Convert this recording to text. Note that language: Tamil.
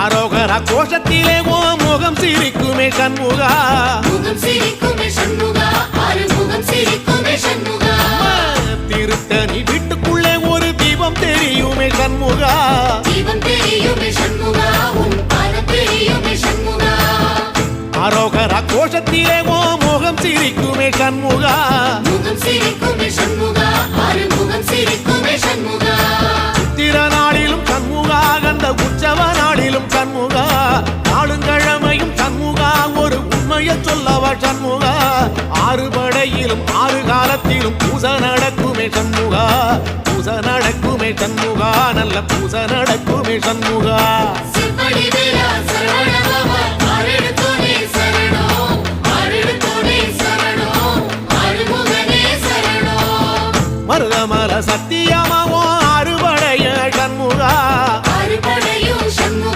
அரோகர கோஷத்திலே ஓ முகம் சிரிக்குமே சண்முகா திருத்தணி வீட்டுக்குள்ளே ஒரு தீபம் தெரியுமே சண்முகா அரோகர கோஷத்திலே ஓ முகம் சிரிக்குமே சண்முகா சித்திர நாளிலும் சண்முகா கந்த உற்சவ நாளிலும் சண்முகா நாளுங்கிழமையும் சண்முகா ஒரு உண்மையை சொல்லவா சண்முகா ஆறு படையிலும் ஆறு காலத்திலும் பூசை நடக்குமே சண்முகா பூசை நடக்குமே சண்முகா நல்ல பூசை நடக்குமே சண்முகா